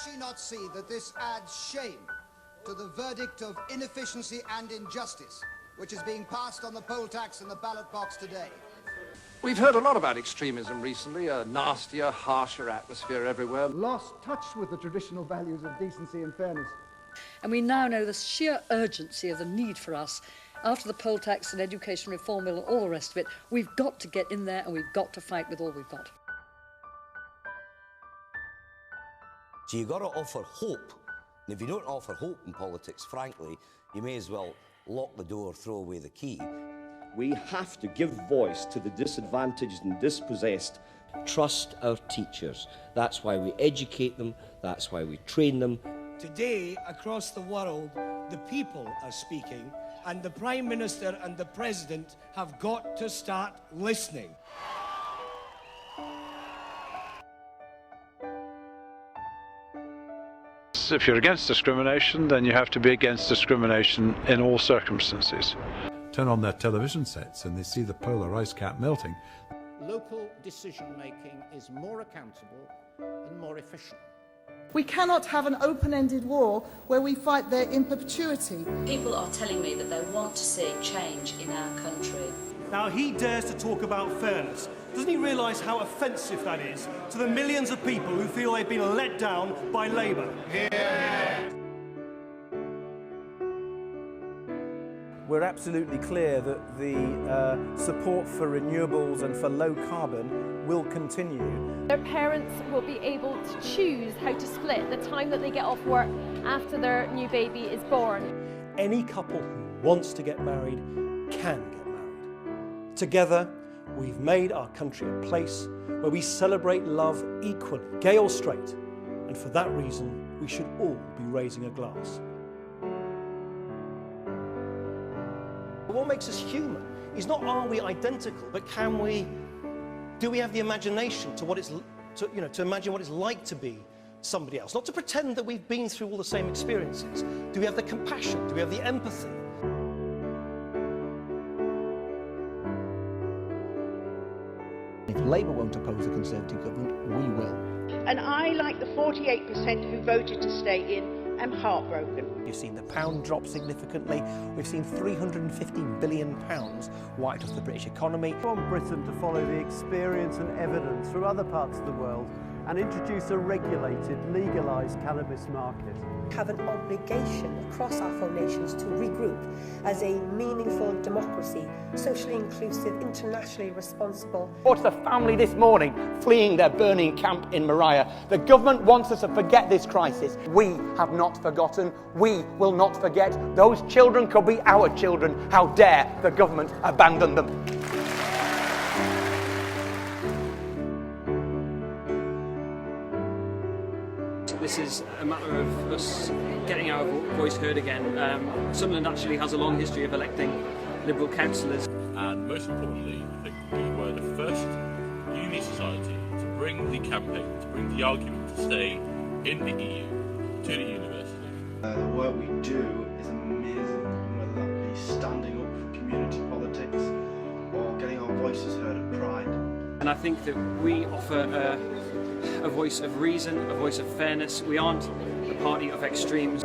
she not see that this adds shame to the verdict of inefficiency and injustice, which is being passed on the poll tax and the ballot box today? We've heard a lot about extremism recently, a nastier, harsher atmosphere everywhere. Lost touch with the traditional values of decency and fairness. And we now know the sheer urgency of the need for us, after the poll tax and education reform bill and all the rest of it, we've got to get in there and we've got to fight with all we've got. So you've got to offer hope. And if you don't offer hope in politics, frankly, you may as well lock the door, throw away the key. We have to give voice to the disadvantaged and dispossessed. Trust our teachers. That's why we educate them, that's why we train them. Today, across the world, the people are speaking, and the Prime Minister and the President have got to start listening. If you're against discrimination, then you have to be against discrimination in all circumstances. Turn on their television sets and they see the polar ice cap melting. Local decision-making is more accountable and more efficient. We cannot have an open-ended war where we fight there in perpetuity. People are telling me that they want to see change in our country. Now he dares to talk about fairness. Doesn't he realise how offensive that is to the millions of people who feel they've been let down by Labour? Yeah. We're absolutely clear that the support for renewables and for low carbon will continue. Their parents will be able to choose how to split the time that they get off work after their new baby is born. Any couple who wants to get married can get married. Together, we've made our country a place where we celebrate love equally, gay or straight, and for that reason, we should all be raising a glass. What makes us human is not are we identical, but do we have the imagination to to imagine what it's like to be somebody else, not to pretend that we've been through all the same experiences. Do we have the compassion? Do we have the empathy? If Labour won't oppose a Conservative government, we will. And I, like the 48% who voted to stay in, am heartbroken. You've seen the pound drop significantly. We've seen £350 billion wiped off the British economy. We want Britain to follow the experience and evidence from other parts of the world and introduce a regulated, legalised cannabis market. Have an obligation across our four nations to regroup as a meaningful democracy, socially inclusive, internationally responsible. Or to the family this morning fleeing their burning camp in Moriah. The government wants us to forget this crisis. We have not forgotten. We will not forget. Those children could be our children. How dare the government abandon them? This is a matter of us getting our voice heard again. Sunderland actually has a long history of electing Liberal councillors. And most importantly, I think we were the first uni society to bring the campaign, to bring the argument to stay in the EU to the university. The work we do is amazing, whether that be standing up for community politics or getting our voices heard at Pride. And I think that we offer a voice of reason, a voice of fairness. We aren't a party of extremes.